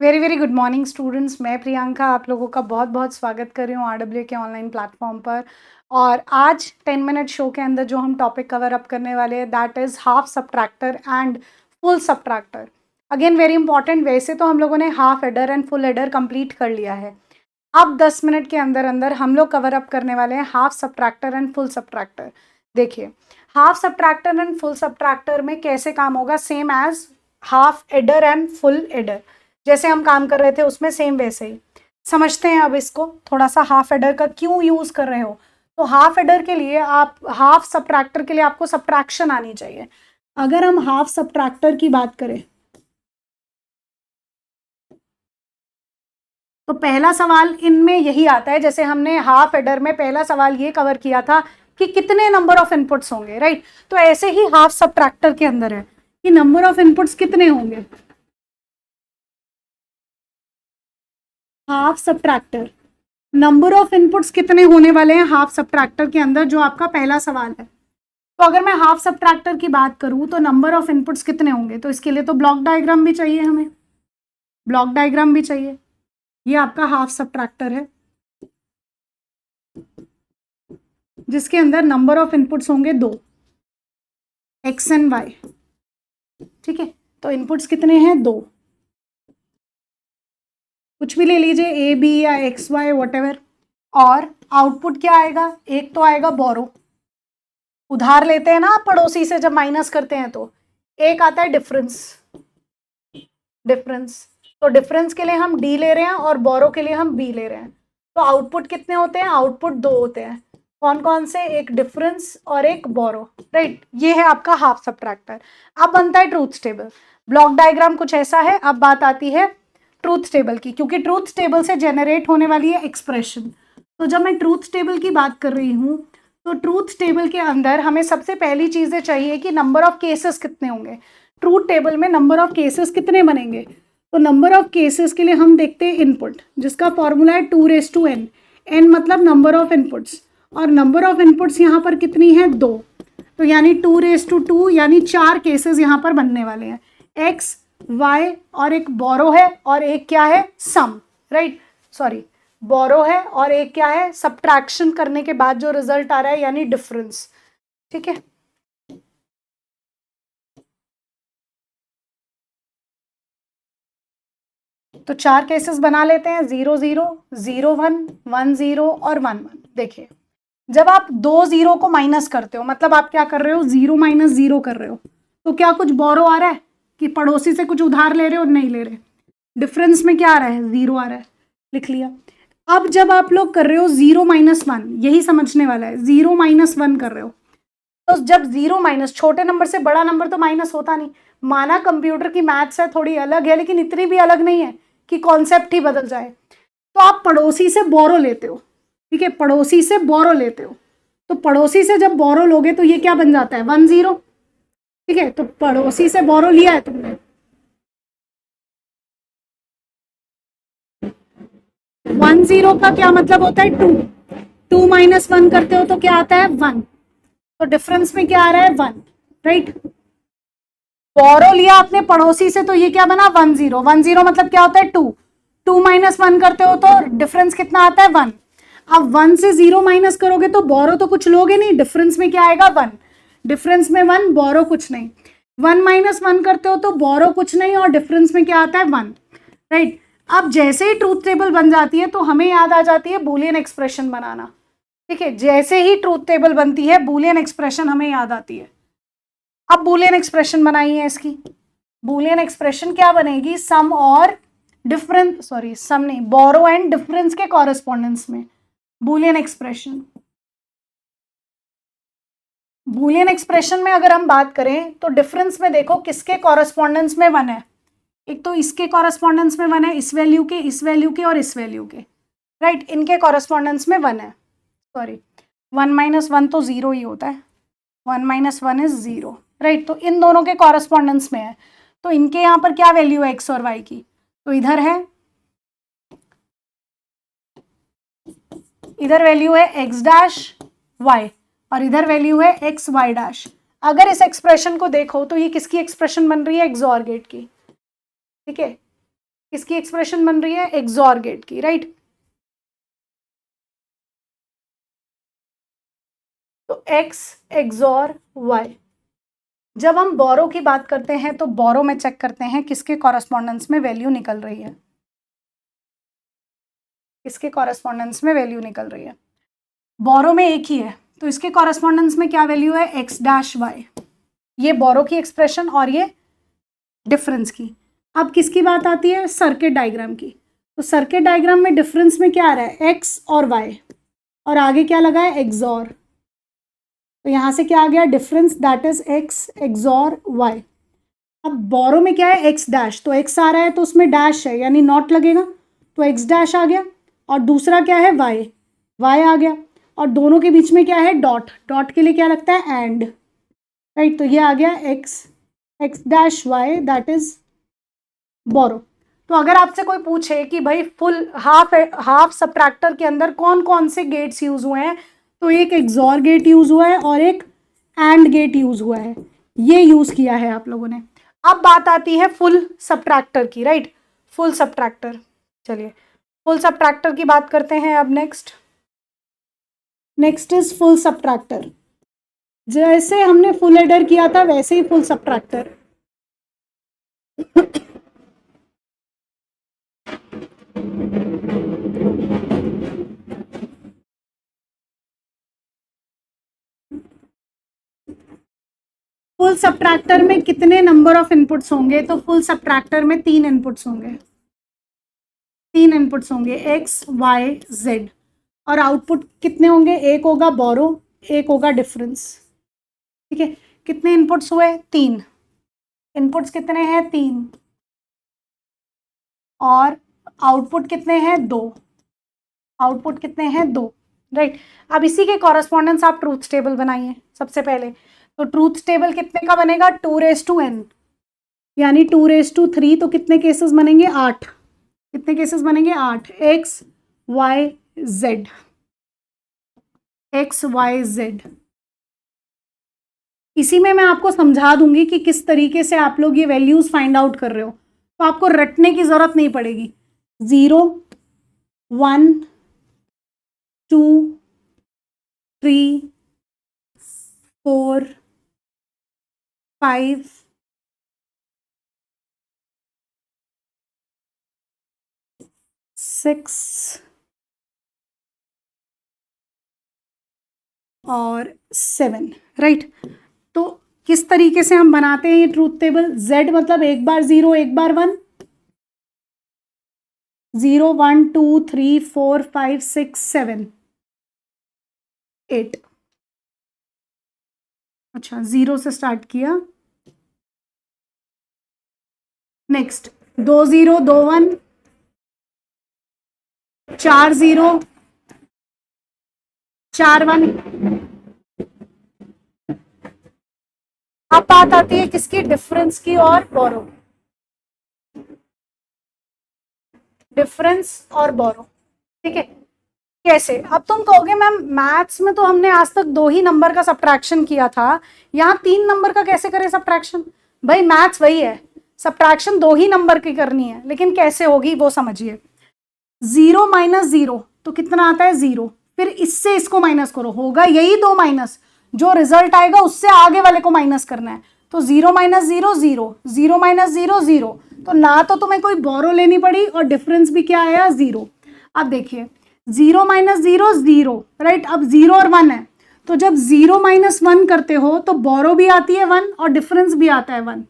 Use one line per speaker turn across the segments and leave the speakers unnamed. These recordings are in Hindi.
Very very good morning students. मैं प्रियंका आप लोगों का बहुत बहुत स्वागत कर रही हूँ आरडब्ल्यू के ऑनलाइन प्लेटफॉर्म पर। और आज 10 मिनट शो के अंदर जो हम टॉपिक कवर अप करने वाले हैं that is half subtractor and full subtractor. Again very important. वैसे तो हम लोगों ने half adder and full adder complete कर लिया है। अब 10 मिनट के अंदर अंदर हम लोग कवर अप करने वाले हैं half subtractor and full subtractor. देखिए, half subtractor and full subtractor में कैसे काम होगा, same as half adder and full adder जैसे हम काम कर रहे थे उसमें सेम वैसे ही समझते हैं। अब इसको थोड़ा सा हाफ एडर का क्यों यूज कर रहे हो, तो हाफ एडर के लिए आप हाफ सब्ट्रैक्टर के लिए आपको सब्ट्रैक्शन आनी चाहिए। अगर हम हाफ सब्ट्रैक्टर की बात करें तो पहला सवाल इनमें यही आता है, जैसे हमने हाफ एडर में पहला सवाल ये कवर किया था कि कितने नंबर ऑफ इनपुट्स होंगे, राइट। तो ऐसे ही हाफ सब्ट्रैक्टर के अंदर है कि नंबर ऑफ इनपुट्स कितने होंगे। Half subtractor number of inputs कितने होने वाले हैं हाफ सब्ट्रैक्टर के अंदर, जो आपका पहला सवाल है। तो अगर मैं हाफ सब्ट्रैक्टर की बात करूं तो नंबर ऑफ इनपुट्स कितने होंगे, तो इसके लिए तो ब्लॉक डायग्राम भी चाहिए, हमें ब्लॉक डायग्राम भी चाहिए। ये आपका हाफ सब्ट्रैक्टर है जिसके अंदर नंबर ऑफ इनपुट्स होंगे 2, एक्स एंड वाई। ठीक है, तो इनपुट्स कितने हैं 2। कुछ भी ले लीजिए, ए बी या एक्स वाई वट एवर। और आउटपुट क्या आएगा, एक तो आएगा बोरो, उधार लेते हैं ना आप पड़ोसी से जब माइनस करते हैं, तो एक आता है डिफरेंस। डिफरेंस, तो डिफरेंस के लिए हम डी ले रहे हैं और बोरो के लिए हम बी ले रहे हैं। तो आउटपुट कितने होते हैं, आउटपुट 2 होते हैं। कौन कौन से, एक डिफरेंस और एक बोरो, राइट। ये है आपका हाफ सब्ट्रैक्टर। अब बनता है ट्रूथ टेबल। ब्लॉक डायग्राम कुछ ऐसा है। अब बात आती है ट्रूथ टेबल की, क्योंकि ट्रूथ टेबल से जेनरेट होने वाली है एक्सप्रेशन। तो जब मैं ट्रूथ टेबल की बात कर रही हूँ तो ट्रूथ टेबल के अंदर हमें सबसे पहली चीजें चाहिए कि नंबर ऑफ केसेस कितने होंगे। ट्रूथ टेबल में नंबर ऑफ केसेस कितने बनेंगे, तो नंबर ऑफ केसेस के लिए हम देखते हैं इनपुट, जिसका फॉर्मूला है 2n। n मतलब नंबर ऑफ इनपुट्स, और नंबर ऑफ इनपुट्स यहाँ पर कितनी है 2, तो यानी 2 यानी 4 केसेस यहाँ पर बनने वाले हैं। x y और एक बोरो है और एक क्या है सम, राइट। सॉरी, बोरो है और एक क्या है सब्ट्रैक्शन करने के बाद जो रिजल्ट आ रहा है यानी डिफरेंस। ठीक है, तो 4 केसेस बना लेते हैं, 0 0 0 1 1 0 और 1 1। देखिए, जब आप 2 0 को माइनस करते हो, मतलब आप क्या कर रहे हो, 0 माइनस 0 कर रहे हो, तो क्या कुछ बोरो आ रहा है कि पड़ोसी से कुछ उधार ले रहे हो, नहीं ले रहे। डिफरेंस में क्या आ रहा है, 0 आ रहा है, लिख लिया। अब जब आप लोग कर रहे हो 0 माइनस 1, यही समझने वाला है, 0 माइनस 1 कर रहे हो, तो जब 0 माइनस, छोटे नंबर से बड़ा नंबर तो माइनस होता नहीं। माना कंप्यूटर की मैथ्स है, थोड़ी अलग है, लेकिन इतनी भी अलग नहीं है कि कॉन्सेप्ट ही बदल जाए। तो आप पड़ोसी से बोरो लेते हो, ठीक है, पड़ोसी से बोरो लेते हो, तो पड़ोसी से जब बोरो लोगे तो ये क्या बन जाता है 1 0। ठीक है, तो पड़ोसी से बोरो लिया है तुमने, 1 0 का क्या मतलब होता है 2, 2 माइनस 1 करते हो तो क्या आता है 1, तो डिफरेंस में क्या आ रहा है 1, राइट। बोरो लिया आपने पड़ोसी से तो ये क्या बना 1 0, 1 0 मतलब क्या होता है 2, 2 माइनस 1 करते हो तो डिफरेंस कितना आता है 1। अब 1 से 0 माइनस करोगे तो बोरो तो कुछ लोगे नहीं, डिफरेंस में क्या आएगा 1, डिफरेंस में 1, बोरो कुछ नहीं। 1 माइनस 1 करते हो तो बोरो कुछ नहीं और डिफरेंस में क्या आता है 1, राइट। अब जैसे ही ट्रूथ टेबल बन जाती है तो हमें याद आ जाती है बूलियन एक्सप्रेशन बनाना। ठीक है, जैसे ही ट्रूथ टेबल बनती है बूलियन एक्सप्रेशन हमें याद आती है। अब बूलियन एक्सप्रेशन बनाई है इसकी। बूलियन एक्सप्रेशन क्या बनेगी, सम और डिफरेंस, सॉरी सम नहीं, बोरो एंड डिफरेंस के कॉरेस्पॉन्डेंस में बूलियन एक्सप्रेशन। बूलियन एक्सप्रेशन में अगर हम बात करें तो डिफरेंस में देखो किसके कॉरेस्पॉन्डेंस में 1 है, एक तो इसके कॉरेस्पॉन्डेंस में 1 है, इस वैल्यू के, इस वैल्यू के और इस वैल्यू के, राइट। इनके कॉरेस्पॉन्डेंस में 1 है, सॉरी 1 माइनस 1 तो 0 ही होता है, 1 माइनस 1 इज 0, राइट। तो इन दोनों के कॉरेस्पॉन्डेंस में है, तो इनके यहाँ पर क्या वैल्यू है एक्स और वाई की, तो इधर है, इधर वैल्यू है एक्स डैश वाई और इधर वैल्यू है एक्स वाई डैश। अगर इस एक्सप्रेशन को देखो तो ये किसकी एक्सप्रेशन बन रही है, एक्सॉर गेट की। ठीक है, किसकी एक्सप्रेशन बन रही है? एक्सॉर गेट की, राइट। तो एक्स एक्सॉर वाई। जब हम बोरो की बात करते हैं तो बोरो में चेक करते हैं किसके कॉरेस्पॉन्डेंस में वैल्यू निकल रही है, किसके कॉरेस्पॉन्डेंस में वैल्यू निकल रही है। बोरो में एक ही है, तो इसके कॉरेस्पॉन्डेंस में क्या वैल्यू है? X dash Y. ये बोरो की एक्सप्रेशन और ये डिफरेंस की। अब किसकी बात आती है? सर्किट डायग्राम की। तो सर्किट डायग्राम में डिफरेंस में क्या आ रहा है? एक्स और वाई, और आगे क्या लगा है? एक्सॉर। तो यहां से क्या आ गया? Difference, that is X XOR Y. अब बोरो में क्या है? एक्स डैश, तो एक्स आ रहा है तो उसमें डैश है यानी नॉट लगेगा, तो एक्स डैश आ गया। और दूसरा क्या है? वाई, वाई आ गया। और दोनों के बीच में क्या है? डॉट, डॉट के लिए क्या लगता है? And, right. तो ये आ गया x x dash y, that is borrow. तो अगर आपसे कोई पूछे कि भाई फुल हाफ सबट्रैक्टर के अंदर कौन कौन से गेट्स यूज हुए हैं, तो एक एक्सॉर गेट यूज हुआ है और एक एंड गेट यूज हुआ है, ये यूज किया है आप लोगों ने। अब बात आती है फुल सबट्रैक्टर की, राइट। फुल सबट्रैक्टर, चलिए फुल सबट्रैक्टर की बात करते हैं अब। Next is full subtractor. जैसे हमने फुल एडर किया था वैसे ही फुल सबट्रैक्टर। फुल सबट्रैक्टर में कितने नंबर ऑफ इनपुट्स होंगे? तो फुल सबट्रैक्टर में 3 इनपुट्स होंगे, 3 इनपुट्स होंगे, एक्स वाई जेड। और आउटपुट कितने होंगे? एक होगा बोरो, एक होगा डिफरेंस, ठीक है। कितने इनपुट्स हुए? 3। इनपुट्स कितने हैं? 3। और आउटपुट कितने हैं? 2। आउटपुट कितने हैं? 2, राइट। अब इसी के कॉरेस्पॉन्डेंस आप ट्रूथ टेबल बनाइए सबसे पहले। तो ट्रूथ टेबल कितने का बनेगा? 2n, यानी 2/3, तो कितने केसेस बनेंगे? 8। कितने केसेस बनेंगे? 8। X Y Z, X Y Z. इसी में मैं आपको समझा दूंगी कि किस तरीके से आप लोग ये वैल्यूज फाइंड आउट कर रहे हो, तो आपको रटने की जरूरत नहीं पड़ेगी। 0 1 2 3 4 5 6 और 7, राइट। तो किस तरीके से हम बनाते हैं ये ट्रूथ टेबल? Z मतलब एक बार 0 एक बार 1, 0 1 2 3 4 5 6 7 8। अच्छा, 0 से स्टार्ट किया। नेक्स्ट 2 0 2 1 4 0 4 1। अब बात आती है किसकी? डिफरेंस की और बोरो। डिफरेंस और बोरो, ठीक है। कैसे? अब तुम कहोगे मैम मैथ्स में तो हमने आज तक 2 ही नंबर का सब्ट्रैक्शन किया था, यहाँ 3 नंबर का कैसे करें सब्ट्रैक्शन? भाई मैथ्स वही है, सब्ट्रैक्शन 2 ही नंबर की करनी है, लेकिन कैसे होगी वो समझिए। 0 - 0 तो कितना आता है? 0। फिर इससे इसको माइनस करो, होगा यही 2 माइनस, जो रिजल्ट आएगा उससे आगे वाले को माइनस करना है। तो 0 - 0 0, 0 - 0 0। तो ना तो तुम्हें कोई बोरो लेनी पड़ी और डिफरेंस भी क्या आया? 0। अब देखिए 0 - 0 0, राइट। अब 0 और 1 है, तो जब 0 - 1 करते हो तो बोरो भी आती है 1 और डिफरेंस भी आता है 1,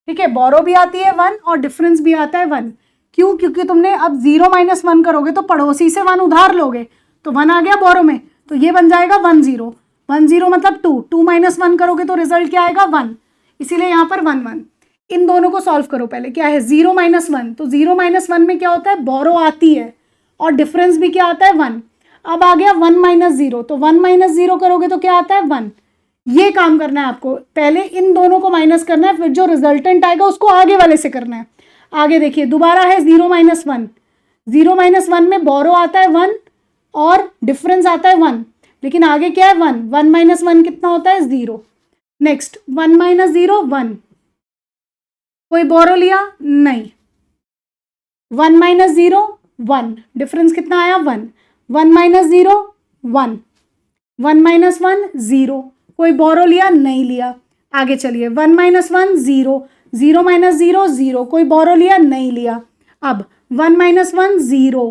ठीक है। बोरो भी आती है 1 और डिफरेंस भी आता है 1। क्यों? क्योंकि तुमने अब 0 - 1 करोगे तो पड़ोसी से 1 उधार लोगे, तो 1 आ गया बोरो में, तो ये बन जाएगा 1 0। 1 0 मतलब 2, 2 - 1 करोगे तो रिजल्ट क्या आएगा? 1, इसीलिए यहाँ पर 1 1। इन दोनों को सॉल्व करो पहले। क्या है? 0 - 1, तो 0 - 1 में क्या होता है? बोरो आती है और डिफरेंस भी क्या आता है? 1। अब आ गया 1 - 0, तो 1 - 0 करोगे तो क्या आता है? 1। ये काम करना है आपको, पहले इन दोनों को माइनस करना है, फिर जो रिजल्टेंट आएगा उसको आगे वाले से करना है। आगे देखिए दोबारा है 0 - 1। 0 - 1 में बोरो आता है 1 और डिफरेंस आता है 1, लेकिन आगे क्या है? 1। 1 - 1 कितना होता है? 0। नेक्स्ट 1 - 0 1। कोई बोरो लिया? नहीं। 1 माइनस 0 1, डिफरेंस कितना आया 1, 1 माइनस 0 1, 1 माइनस 1 0, कोई बोरो लिया नहीं लिया। आगे चलिए 1 माइनस 1 0, 0 माइनस 0 0, कोई बोरो लिया नहीं लिया। अब 1 माइनस 1 0,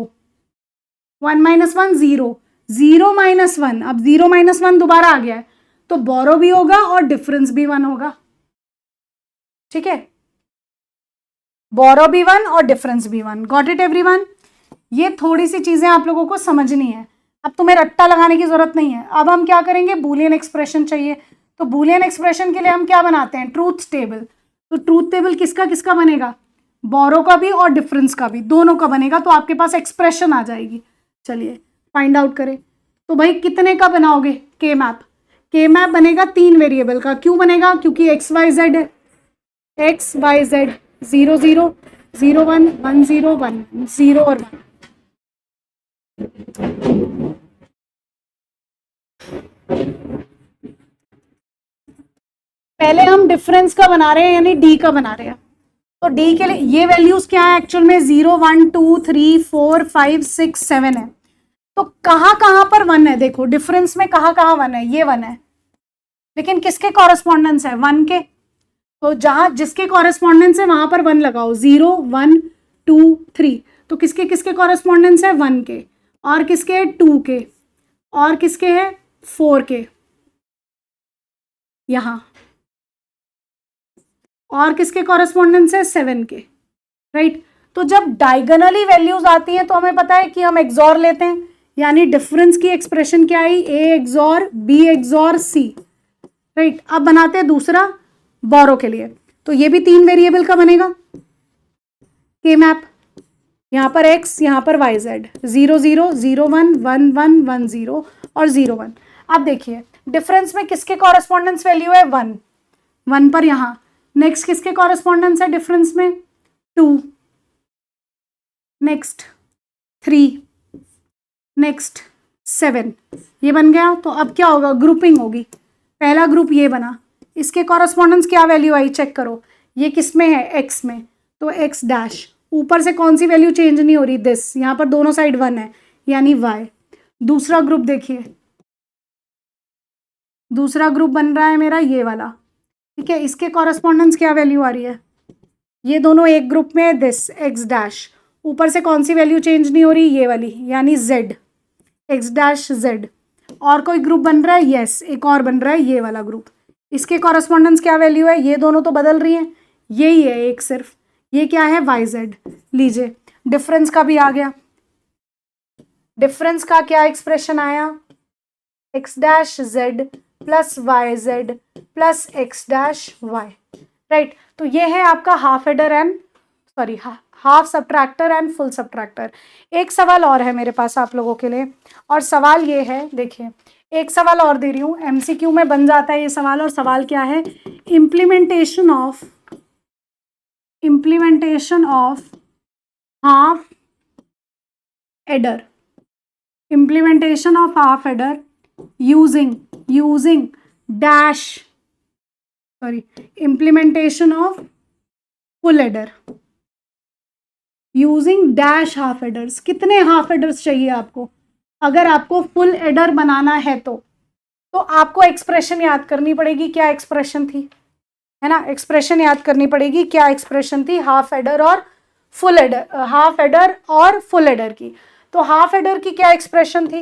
1 माइनस 1 0, 0 माइनस 1, अब 0 माइनस 1 दोबारा आ गया है तो बोरो भी होगा और डिफरेंस भी 1 होगा। ठीक है, बोरो भी 1 और डिफरेंस भी 1। Got it everyone? ये थोड़ी सी चीजें आप लोगों को समझनी है, अब तुम्हें रट्टा लगाने की जरूरत नहीं है। अब हम क्या करेंगे, बूलियन एक्सप्रेशन चाहिए, तो बूलियन एक्सप्रेशन के लिए हम क्या बनाते हैं, ट्रूथ टेबल। तो ट्रूथ टेबल किसका किसका बनेगा, बोरो का भी और डिफरेंस का भी, दोनों का बनेगा, तो आपके पास एक्सप्रेशन आ जाएगी। चलिए फाइंड आउट करें। तो भाई कितने का बनाओगे, के मैप? के मैप बनेगा 3 वेरिएबल का। क्यों बनेगा, क्योंकि एक्स वाई जेड है, एक्स वाई जेड 0 0 0 1 1 0 1 0 और 1। पहले हम डिफरेंस का बना रहे हैं, यानी डी का बना रहे हैं। तो डी के लिए ये वैल्यूज क्या है एक्चुअल में, 0 1 2 3 4 5 6 7 है। तो कहां कहां पर 1 है, देखो डिफरेंस में कहां कहां 1 है, ये 1 है, लेकिन किसके कॉरेस्पॉन्डेंस है, 1 के। तो जहां जिसके कॉरेस्पॉन्डेंस है वहां पर 1 लगाओ, 0 1 2 3। तो किसके किसके कॉरेस्पॉन्डेंस है, 1 के, और किसके 2 के, और किसके है 4 के, यहां, और किसके कॉरेस्पॉन्डेंस है 7 के, राइट। तो जब डायगोनली वैल्यूज आती हैं तो हमें पता है कि हम एक्सॉर लेते हैं, यानी डिफरेंस की एक्सप्रेशन क्या आई, A XOR B XOR C, right. अब बनाते हैं दूसरा बोरो के लिए। तो ये भी 3 वेरिएबल का बनेगा के मैप, यहां पर x, यहां पर y z, 0 0 0 1 1 1 1 0 और 0 1। अब देखिए डिफरेंस में किसके कॉरेस्पॉन्डेंस वैल्यू है 1, 1 पर यहां। नेक्स्ट किसके कॉरेस्पॉन्डेंस है डिफरेंस में 2, नेक्स्ट 3, नेक्स्ट 7, ये बन गया। तो अब क्या होगा, ग्रुपिंग होगी। पहला ग्रुप ये बना, इसके कॉरेस्पॉन्डेंस क्या वैल्यू आई चेक करो, ये किस में है, x में, तो x डैश, ऊपर से कौन सी वैल्यू चेंज नहीं हो रही, दिस, यहाँ पर दोनों साइड 1 है, यानी y। दूसरा ग्रुप देखिए, दूसरा ग्रुप बन रहा है मेरा ये वाला, ठीक है। इसके कॉरेस्पॉन्डेंस क्या वैल्यू आ रही है, ये दोनों एक ग्रुप में है, दिस x डैश, ऊपर से कौन सी वैल्यू चेंज नहीं हो रही, ये वाली, यानी z, x डैश z। और कोई ग्रुप बन रहा है, यस, एक और बन रहा है ये वाला ग्रुप, इसके कॉरेस्पॉन्डेंस क्या वैल्यू है, ये दोनों तो बदल रही हैं, यही है एक सिर्फ, ये क्या है वाई जेड। लीजिए डिफरेंस का भी आ गया, डिफरेंस का क्या एक्सप्रेशन आया, X dash Z plus Y Z plus X dash Y, right. तो ये है आपका half adder and sorry half subtractor and full subtractor. एक सवाल और है मेरे पास आप लोगों के लिए, और सवाल ये है, देखिए एक सवाल और दे रही हूँ, एमसीक्यू में बन जाता है ये सवाल। और सवाल क्या है, implementation of half adder, implementation of half adder using dash, sorry, implementation of full adder using dash half adders। कितने हाफ एडर्स चाहिए आपको, अगर आपको फुल एडर बनाना है तो आपको एक्सप्रेशन याद करनी पड़ेगी, क्या एक्सप्रेशन थी, है ना, एक्सप्रेशन याद करनी पड़ेगी, क्या एक्सप्रेशन थी हाफ एडर और फुल एडर, हाफ एडर और फुल एडर की। तो हाफ एडर की क्या एक्सप्रेशन थी,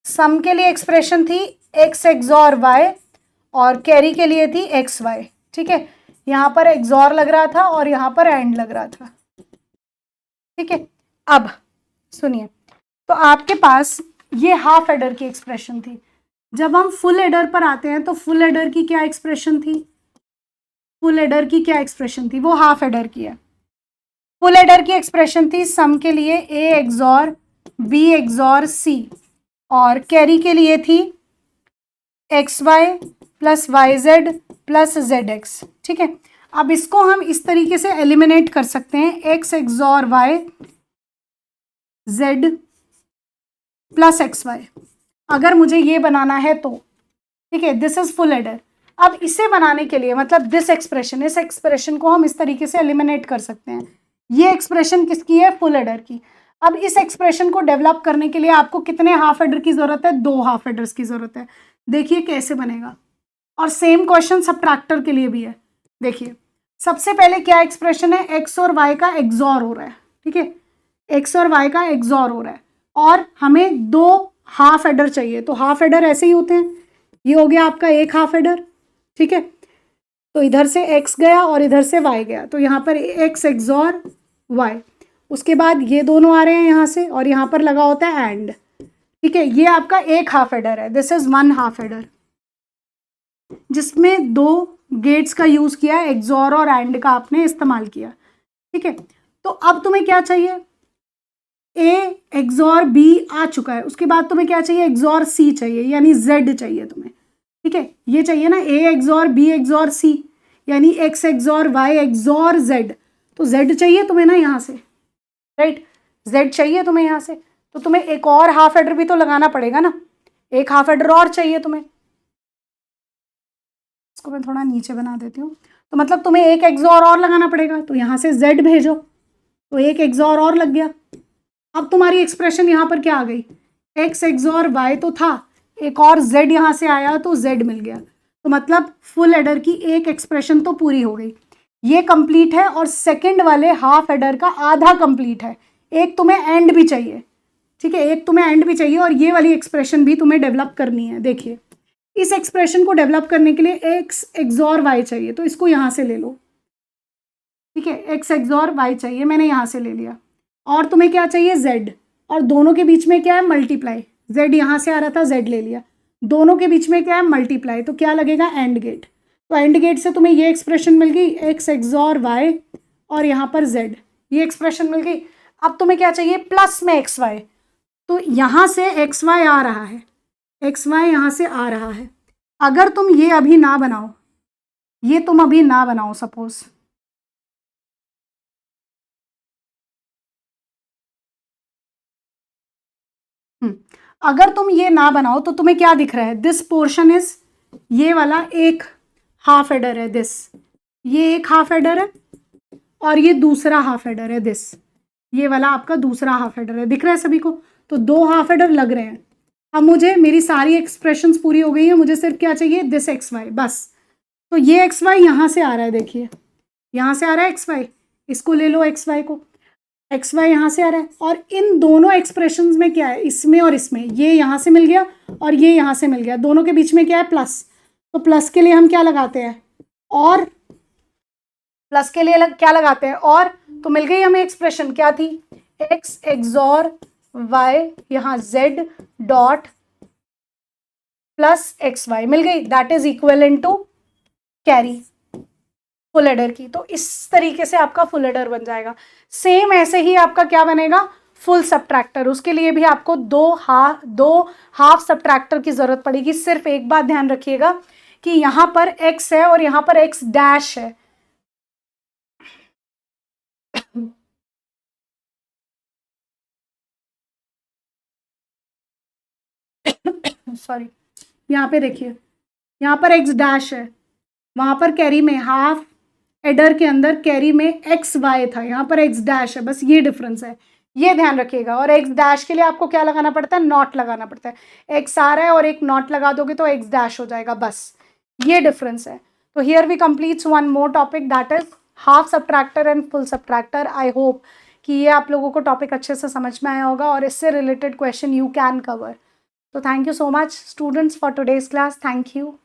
सम के लिए एक्सप्रेशन थी x एक्सॉर y, और कैरी के लिए थी एक्स वाई, ठीक है। यहां पर एक्सॉर लग रहा था और यहां पर एंड लग रहा था, ठीक है। अब सुनिए, तो आपके पास ये हाफ एडर की एक्सप्रेशन थी। जब हम फुल एडर पर आते हैं तो फुल एडर की क्या एक्सप्रेशन थी, फुल एडर की क्या एक्सप्रेशन थी, वो हाफ एडर की है। फुल एडर की एक्सप्रेशन थी सम के लिए a XOR b XOR c, और कैरी के लिए थी X Y plus Y Z plus Z X, ठीक है। अब इसको हम इस तरीके से एलिमिनेट कर सकते हैं, X XOR Y Z plus x Y, अगर मुझे ये बनाना है तो, ठीक है, दिस इज फुल एडर। अब इसे बनाने के लिए मतलब दिस एक्सप्रेशन, इस एक्सप्रेशन को हम इस तरीके से एलिमिनेट कर सकते हैं। ये एक्सप्रेशन किसकी है? फुल एडर की। अब इस एक्सप्रेशन को डेवलप करने के लिए आपको कितने हाफ एडर की जरूरत है? 2 हाफ एडर्स की जरूरत है। देखिए कैसे बनेगा। और सेम क्वेश्चन सबट्रैक्टर के लिए भी है। देखिए सबसे पहले क्या एक्सप्रेशन है? एक्स और वाई का एक्सॉर हो रहा है, ठीक है, एक्स और वाई का एक्सॉर हो रहा है और हमें 2 हाफ एडर चाहिए। तो हाफ एडर ऐसे ही होते हैं, ये हो गया आपका एक हाफ एडर, ठीक है। तो इधर से x गया और इधर से y गया, तो यहाँ पर x एक्सॉर y। उसके बाद ये दोनों आ रहे हैं यहाँ से और यहाँ पर लगा होता है एंड, ठीक है। ये आपका एक हाफ एडर है, दिस इज 1 हाफ एडर, जिसमें 2 गेट्स का यूज किया, एक्सॉर और एंड का आपने इस्तेमाल किया, ठीक है। तो अब तुम्हें क्या चाहिए? a एक्सॉर b आ चुका है, उसके बाद तुम्हें क्या चाहिए? एक्सॉर c चाहिए, यानी z चाहिए तुम्हें, ठीक है। ये चाहिए ना, a XOR b XOR c, यानी x XOR y XOR z। तो z चाहिए तुम्हें ना यहाँ से, राइट, z चाहिए तुम्हें यहाँ से। तो तुम्हें एक और हाफ एडर भी तो लगाना पड़ेगा ना, एक हाफ एडर और चाहिए तुम्हें। इसको मैं थोड़ा नीचे बना देती हूँ। तो मतलब तुम्हें एक एक्सॉर और लगाना पड़ेगा, तो यहाँ से z भेजो, तो एक एक्सॉर और लग गया। अब तुम्हारी एक्सप्रेशन यहाँ पर क्या आ गई? x एक्सॉर y तो था, एक और z यहाँ से आया तो z मिल गया। तो मतलब फुल एडर की एक एक्सप्रेशन तो पूरी हो गई, ये कंप्लीट है। और सेकंड वाले हाफ एडर का आधा कंप्लीट है, एक तुम्हें एंड भी चाहिए, ठीक है, एक तुम्हें एंड भी चाहिए और ये वाली एक्सप्रेशन भी तुम्हें डेवलप करनी है। देखिए इस एक्सप्रेशन को डेवलप करने के लिए x एक्सॉर y चाहिए, तो इसको यहाँ से ले लो, ठीक है, x एक्सॉर y चाहिए, मैंने यहाँ से ले लिया। और तुम्हें क्या चाहिए? z, और दोनों के बीच में क्या है? मल्टीप्लाई। z यहाँ से आ रहा था, z ले लिया, दोनों के बीच में क्या है? मल्टीप्लाई। तो क्या लगेगा? And gate. तो एंड गेट से तुम्हें ये एक्सप्रेशन मिल गई, x एक्सॉर y और यहाँ पर z, ये एक्सप्रेशन मिल गई। अब तुम्हें क्या चाहिए? प्लस में xy। तो यहाँ से xy आ रहा है, xy यहाँ से आ रहा है। अगर तुम ये अभी ना बनाओ, ये तुम अभी ना बनाओ सपोज, अगर तुम ये ना बनाओ तो तुम्हें क्या दिख रहा है? दिस पोर्शन इज, ये वाला एक हाफ एडर है, दिस, ये एक हाफ एडर है और ये दूसरा हाफ एडर है, दिस, ये वाला आपका दूसरा हाफ एडर है। दिख रहा है सभी को? तो 2 हाफ एडर लग रहे हैं। अब मुझे, मेरी सारी एक्सप्रेशंस पूरी हो गई है, मुझे सिर्फ क्या चाहिए? दिस एक्स वाई, बस। तो ये एक्स वाई यहाँ से आ रहा है, देखिए यहाँ से आ रहा है एक्स वाई, इसको ले लो एक्स वाई को, एक्स वाई यहाँ से आ रहा है। और इन दोनों एक्सप्रेशंस में क्या है? इसमें और इसमें, ये यहाँ से मिल गया और ये यहाँ से मिल गया, दोनों के बीच में क्या है? प्लस। तो प्लस के लिए हम क्या लगाते हैं? और प्लस के लिए क्या लगाते हैं? और। तो मिल गई हमें एक्सप्रेशन, क्या थी? एक्स एक्सॉर वाई, यहाँ z dot plus x y मिल गई, that is equal to carry full adder की। तो इस तरीके से आपका फुल एडर बन जाएगा। सेम ऐसे ही आपका क्या बनेगा? Full subtractor. उसके लिए भी आपको 2 हाफ सबट्रैक्टर की जरूरत पड़ेगी। सिर्फ एक बात ध्यान रखिएगा कि यहाँ पर x है और यहाँ पर x डैश है, सॉरी, यहाँ पे देखिए, यहाँ पर x डैश है, वहां पर कैरी में हाफ एडर के अंदर कैरी में एक्स वाई था, यहाँ पर एक्स डैश है, बस ये डिफरेंस है, ये ध्यान रखिएगा। और एक्स डैश के लिए आपको क्या लगाना पड़ता है? नॉट लगाना पड़ता है। एक्स आ रहा है और एक नॉट लगा दोगे तो एक्स डैश हो जाएगा, बस ये डिफरेंस है। तो here we completes one more topic, that is half subtractor and full subtractor. I hope कि ये आप लोगों को टॉपिक अच्छे से समझ में आया होगा और इससे related question you can cover. तो thank you so much students for today's class, thank you.